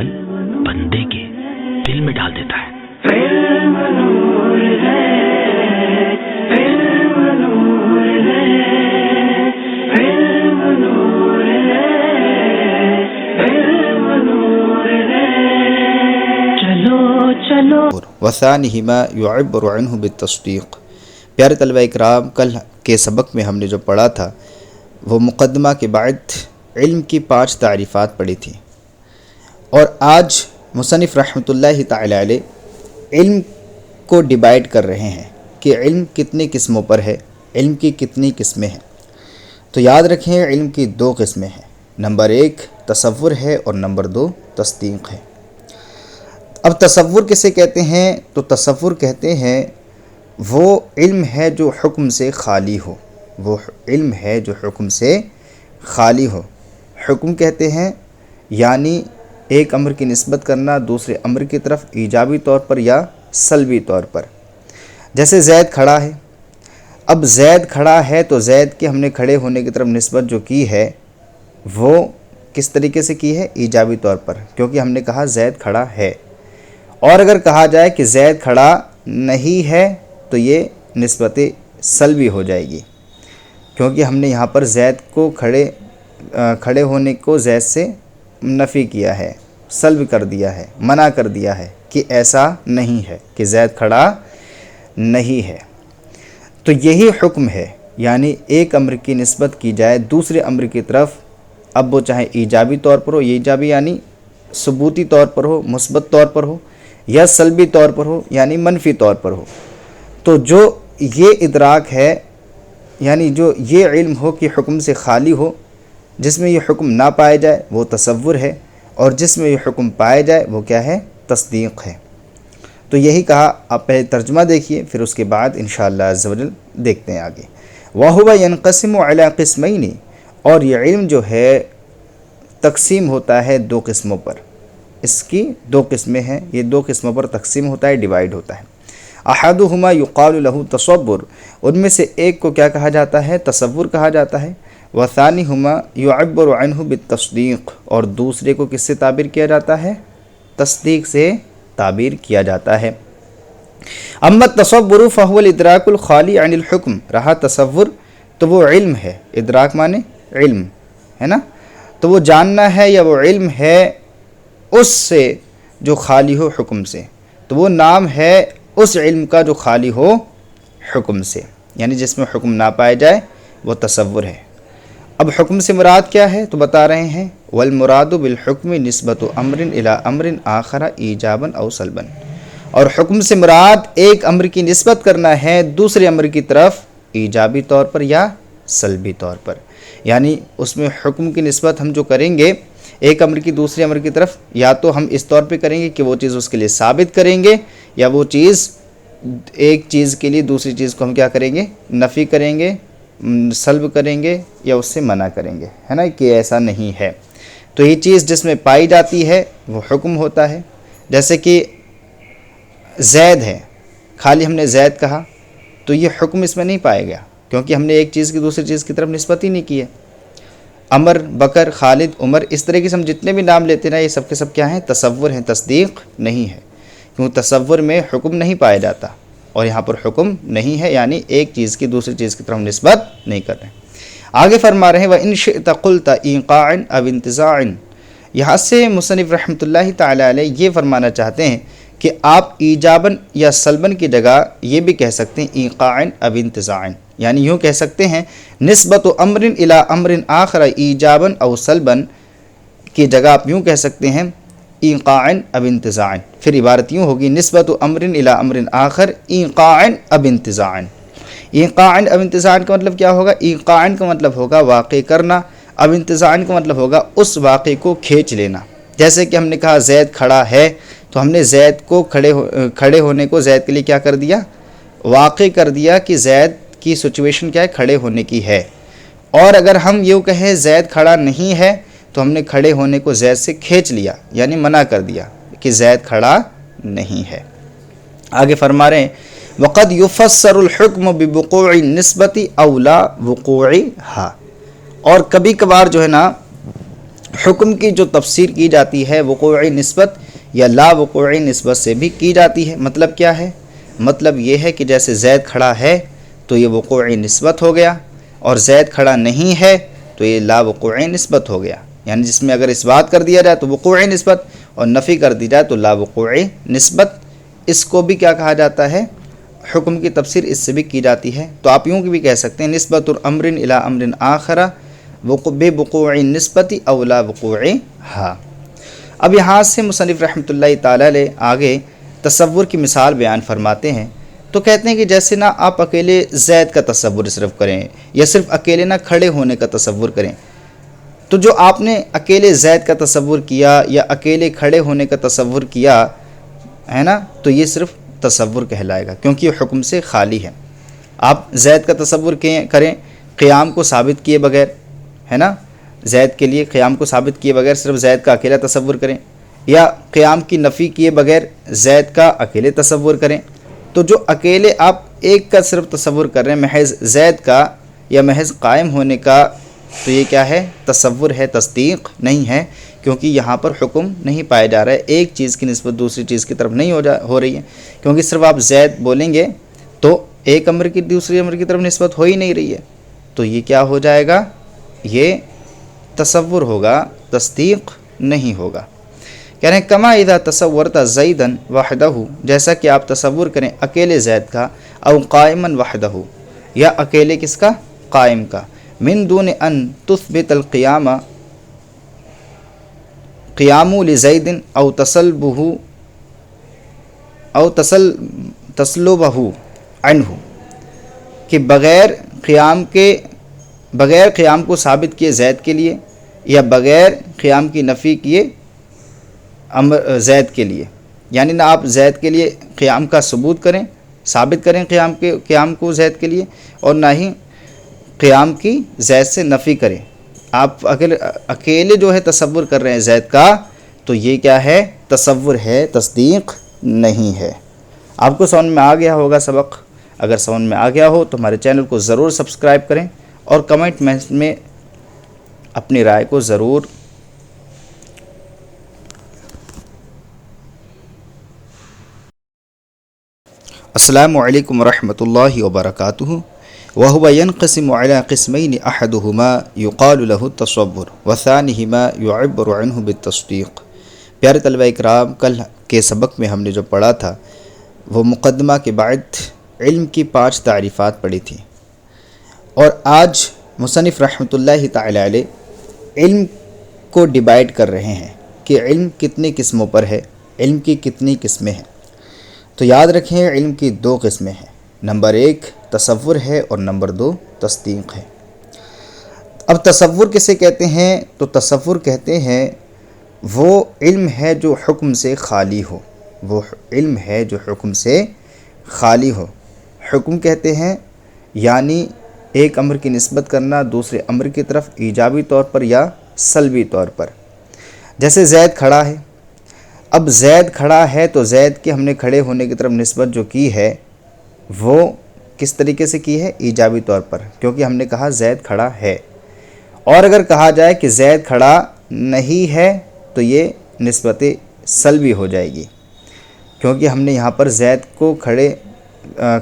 وجل بندے کے دل میں ڈال دیتا ہے۔ وثانہما یعبر عنہ بالتصدیق۔ پیارے طلبہ اکرام، کل کے سبق میں ہم نے جو پڑھا تھا وہ مقدمہ کے بعد علم کی 5 تعریفات پڑھی تھی، اور آج مصنف رحمۃ اللہ تعالی علیہ علم کو ڈیوائیڈ کر رہے ہیں کہ علم کتنی قسموں پر ہے، علم کی کتنی قسمیں ہیں۔ تو یاد رکھیں، علم کی 2 قسمیں ہیں، نمبر 1 تصور ہے اور نمبر 2 تصدیق ہے۔ اب تصور کسے کہتے ہیں؟ تو تصور کہتے ہیں وہ علم ہے جو حکم سے خالی ہو، وہ علم ہے جو حکم سے خالی ہو۔ حکم کہتے ہیں یعنی ایک امر کی نسبت کرنا دوسرے امر کی طرف ایجابی طور پر یا سلبی طور پر۔ جیسے زید کھڑا ہے، اب زید کھڑا ہے تو زید کے ہم نے کھڑے ہونے کی طرف نسبت جو کی ہے وہ کس طریقے سے کی ہے؟ ایجابی طور پر، کیونکہ ہم نے کہا زید کھڑا ہے۔ اور اگر کہا جائے کہ زید کھڑا نہیں ہے تو یہ نسبت سلبی ہو جائے گی، کیونکہ ہم نے یہاں پر زید کو کھڑے ہونے کو زید سے نفی کیا ہے، سلب کر دیا ہے، منع کر دیا ہے کہ ایسا نہیں ہے کہ زید کھڑا نہیں ہے۔ تو یہی حکم ہے، یعنی ایک امر کی نسبت کی جائے دوسرے امر کی طرف، اب وہ چاہے ایجابی طور پر ہو، یہ ایجابی یعنی ثبوتی طور پر ہو، مثبت طور پر ہو، یا سلبی طور پر ہو یعنی منفی طور پر ہو۔ تو جو یہ ادراک ہے، یعنی جو یہ علم ہو کہ حکم سے خالی ہو، جس میں یہ حکم نہ پائے جائے وہ تصور ہے، اور جس میں یہ حکم پائے جائے وہ کیا ہے؟ تصدیق ہے۔ تو یہی کہا، آپ پہلے ترجمہ دیکھیے، پھر اس کے بعد انشاءاللہ عز و جل دیکھتے ہیں آگے۔ وَهُوَ يَنْقَسِمُ عَلَى قِسْمَيْنِ، اور یہ علم جو ہے تقسیم ہوتا ہے 2 قسموں پر۔ اس کی 2 قسمیں ہیں، یہ 2 قسموں پر تقسیم ہوتا ہے، ڈیوائیڈ ہوتا ہے۔ احدہما یقال له تصور، ان میں سے ایک کو کیا کہا جاتا ہے؟ تصور کہا جاتا ہے۔ وثانیہما یعبر عنہ بالتصدیق، اور دوسرے کو کس سے تعبیر کیا جاتا ہے؟ تصدیق سے تعبیر کیا جاتا ہے۔ اما التصور فهو الادراک الخالی عن الحکم، رہا تصور تو وہ علم ہے، ادراک مانے علم ہے نا، تو وہ جاننا ہے یا وہ علم ہے اس سے جو خالی ہو حکم سے، تو وہ نام ہے اس علم کا جو خالی ہو حکم سے، یعنی جس میں حکم نہ پائے جائے وہ تصور ہے۔ اب حکم سے مراد کیا ہے تو بتا رہے ہیں، والمراد بالحکم نسبت امر الی امر آخر ایجابا او سلبا، اور حکم سے مراد ایک امر کی نسبت کرنا ہے دوسرے امر کی طرف ایجابی طور پر یا سلبی طور پر، یعنی اس میں حکم کی نسبت ہم جو کریں گے ایک امر کی دوسرے امر کی طرف، یا تو ہم اس طور پہ کریں گے کہ وہ چیز اس کے لیے ثابت کریں گے، یا وہ چیز ایک چیز کے لیے دوسری چیز کو ہم کیا کریں گے؟ نفی کریں گے، سلب کریں گے، یا اس سے منع کریں گے، ہے نا، کہ ایسا نہیں ہے۔ تو یہ چیز جس میں پائی جاتی ہے وہ حکم ہوتا ہے۔ جیسے کہ زید ہے، خالی ہم نے زید کہا تو یہ حکم اس میں نہیں پایا گیا، کیونکہ ہم نے ایک چیز کی دوسری چیز کی طرف نسبت ہی نہیں کی ہے۔ عمر، بکر، خالد، عمر، اس طرح کے ہم جتنے بھی نام لیتے ہیں یہ سب کے سب کیا ہیں؟ تصور ہیں، تصدیق نہیں ہے، کیونکہ تصور میں حکم نہیں پایا جاتا، اور یہاں پر حکم نہیں ہے، یعنی ایک چیز کی دوسری چیز کی طرف نسبت نہیں کر رہے ہیں۔ آگے فرما رہے ہیں وَإِن شِئْتَ قُلْتَ إِيقَاعٍ أَوْ انتزاعٍ، یہاں سے مصنف رحمۃ اللہ تعالی علیہ یہ فرمانا چاہتے ہیں کہ آپ ایجاباً یا سلباً کی جگہ یہ بھی کہہ سکتے ہیں ایقاعاً أو انتزاعاً، یعنی یوں کہہ سکتے ہیں نسبت امر الی امر آخر ایجاباً او سلباً کی جگہ آپ یوں کہہ سکتے ہیں ایقاعاً أو انتزاعاً، پھر عبارت یوں ہوگی نسبت امر الی امر آخر ایقاعاً أو انتزاعاً۔ ایقاعاً أو انتزاعاً کا مطلب کیا ہوگا؟ ایقاعاً کا مطلب ہوگا واقع کرنا، أو انتزاعاً کا مطلب ہوگا اس واقع کو کھینچ لینا۔ جیسے کہ ہم نے کہا زید کھڑا ہے، تو ہم نے زید کو کھڑے ہونے کو زید کے لیے کیا کر دیا؟ واقع کر دیا کہ زید کی سچویشن کیا ہے؟ کھڑے ہونے کی ہے۔ اور اگر ہم یوں کہیں زید کھڑا نہیں ہے تو ہم نے کھڑے ہونے کو زید سے کھینچ لیا، یعنی منع کر دیا کہ زید کھڑا نہیں ہے۔ آگے فرما رہے ہیں وَقَدْ يُفَسَّرُ الْحُكْمُ بِوُقُوعِ النِّسْبَةِ أَوْ لَا وُقُوعِهَا، اور کبھی کبھار جو ہے نا حکم کی جو تفسیر کی جاتی ہے وقوعی نسبت یا لا وقوعی نسبت سے بھی کی جاتی ہے۔ مطلب کیا ہے؟ مطلب یہ ہے کہ جیسے زید کھڑا ہے تو یہ وقوعی نسبت ہو گیا، اور زید کھڑا نہیں ہے تو یہ لا وقوعی نسبت ہو گیا۔ یعنی جس میں اگر اس بات کر دیا جائے تو وقوعی نسبت، اور نفی کر دی جائے تو لا وقوعی نسبت۔ اس کو بھی کیا کہا جاتا ہے؟ حکم کی تفسیر اس سے بھی کی جاتی ہے۔ تو آپ یوں بھی کہہ سکتے ہیں نسبت الامر الی امر آخر بوقوع نسبت او لا وقوعھا۔ اب یہاں سے مصنف رحمۃ اللہ تعالی علیہ آگے تصور کی مثال بیان فرماتے ہیں، تو کہتے ہیں کہ جیسے نہ آپ اکیلے زید کا تصور صرف کریں یا صرف اکیلے نہ کھڑے ہونے کا تصور کریں، تو جو آپ نے اکیلے زید کا تصور کیا یا اکیلے کھڑے ہونے کا تصور کیا ہے نا، تو یہ صرف تصور کہلائے گا، کیونکہ یہ حکم سے خالی ہے۔ آپ زید کا تصور کریں قیام کو ثابت کیے بغیر، ہے نا، زید کے لیے قیام کو ثابت کیے بغیر صرف زید کا اکیلا تصور کریں، یا قیام کی نفی کیے بغیر زید کا اکیلے تصور کریں، تو جو اکیلے آپ ایک کا صرف تصور کر رہے ہیں محض زید کا یا محض قائم ہونے کا، تو یہ کیا ہے؟ تصور ہے، تصدیق نہیں ہے، کیونکہ یہاں پر حکم نہیں پایا جا رہا ہے، ایک چیز کی نسبت دوسری چیز کی طرف نہیں ہو رہی ہے، کیونکہ صرف آپ زید بولیں گے تو ایک امر کی دوسری امر کی طرف نسبت ہو ہی نہیں رہی ہے، تو یہ کیا ہو جائے گا؟ یہ تصور ہوگا، تصدیق نہیں ہوگا۔ کہہ رہے ہیں کما اذا تصورت زیدا وحدہ، جیسا کہ آپ تصور کریں اکیلے زید کا، او قائما وحدہ، یا اکیلے کس کا؟ قائم کا، من دون ان تثبت القیام قیام لزید او تسلبہ عنہ، کہ بغیر قیام کو ثابت کیے زید کے لیے یا بغیر قیام کی نفی کیے زید کے لیے، یعنی نہ آپ زید کے لیے قیام کا ثبوت کریں، ثابت کریں قیام کو زید کے لیے، اور نہ ہی قیام کی زید سے نفی کریں۔ آپ اگر اکیلے جو ہے تصور کر رہے ہیں زید کا، تو یہ کیا ہے؟ تصور ہے، تصدیق نہیں ہے۔ آپ کو سمجھ میں آ گیا ہوگا سبق؟ اگر سمجھ میں آ گیا ہو تو ہمارے چینل کو ضرور سبسکرائب کریں، اور کمنٹ میں اپنی رائے کو ضرور السلام علیکم ورحمۃ اللہ وبرکاتہ۔ وهو ينقسم على قسمين احدهما يقال له التصور وثانيهما يعبر عنه بالتصديق۔ پیارے طلبہ اکرام، کل کے سبق میں ہم نے جو پڑھا تھا وہ مقدمہ کے بعد علم کی 5 تعریفات پڑھی تھی، اور آج مصنف رحمۃ اللہ تعالی علیہ علم کو ڈیوائیڈ کر رہے ہیں کہ علم کتنی قسموں پر ہے، علم کی کتنی قسمیں ہیں۔ تو یاد رکھیں علم کی 2 قسمیں ہیں، نمبر 1 تصور ہے اور نمبر 2 تصدیق ہے۔ اب تصور کسے کہتے ہیں؟ تو تصور کہتے ہیں وہ علم ہے جو حکم سے خالی ہو، وہ علم ہے جو حکم سے خالی ہو۔ حکم کہتے ہیں یعنی ایک امر کی نسبت کرنا دوسرے امر کی طرف ایجابی طور پر یا سلبی طور پر۔ جیسے زید کھڑا ہے، اب زید کھڑا ہے تو زید کے ہم نے کھڑے ہونے کی طرف نسبت جو کی ہے وہ کس طریقے سے کی ہے؟ ایجابی طور پر، کیونکہ ہم نے کہا زید کھڑا ہے۔ اور اگر کہا جائے کہ زید کھڑا نہیں ہے تو یہ نسبت سلبی ہو جائے گی، کیونکہ ہم نے یہاں پر زید کو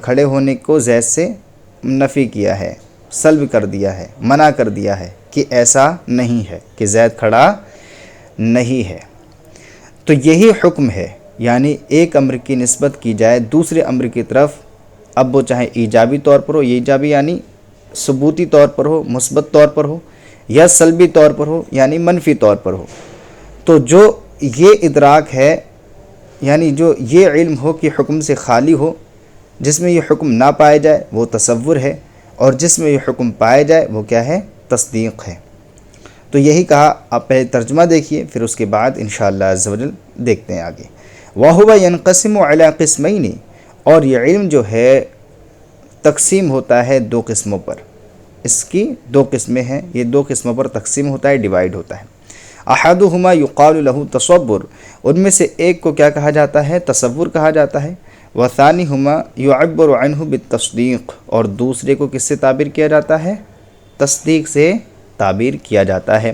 کھڑے ہونے کو زید سے نفی کیا ہے، سلب کر دیا ہے، منع کر دیا ہے کہ ایسا نہیں ہے کہ زید کھڑا نہیں ہے۔ تو یہی حکم ہے، یعنی ایک امر کی نسبت کی جائے دوسرے امر کی طرف، اب وہ چاہے ایجابی طور پر ہو، ایجابی یعنی ثبوتی طور پر ہو، مثبت طور پر ہو، یا سلبی طور پر ہو یعنی منفی طور پر ہو۔ تو جو یہ ادراک ہے، یعنی جو یہ علم ہو کہ حکم سے خالی ہو، جس میں یہ حکم نہ پائے جائے وہ تصور ہے، اور جس میں یہ حکم پائے جائے وہ کیا ہے؟ تصدیق ہے۔ تو یہی کہا، آپ پہلے ترجمہ دیکھیے پھر اس کے بعد انشاءاللہ عز و جل دیکھتے ہیں آگے۔ وَهُوَ يَنْقَسِمُ عَلَىٰ قِسْمَيْنِ، اور یہ علم جو ہے تقسیم ہوتا ہے 2 قسموں پر، اس کی 2 قسمیں ہیں، یہ 2 قسموں پر تقسیم ہوتا ہے، ڈیوائیڈ ہوتا ہے۔ احدہما یقال لہ تصور، ان میں سے ایک کو کیا کہا جاتا ہے؟ تصور کہا جاتا ہے۔ وثانیہما یعبر عنہ بالتصدیق، اور دوسرے کو کس سے تعبیر کیا جاتا ہے؟ تصدیق سے تعبیر کیا جاتا ہے۔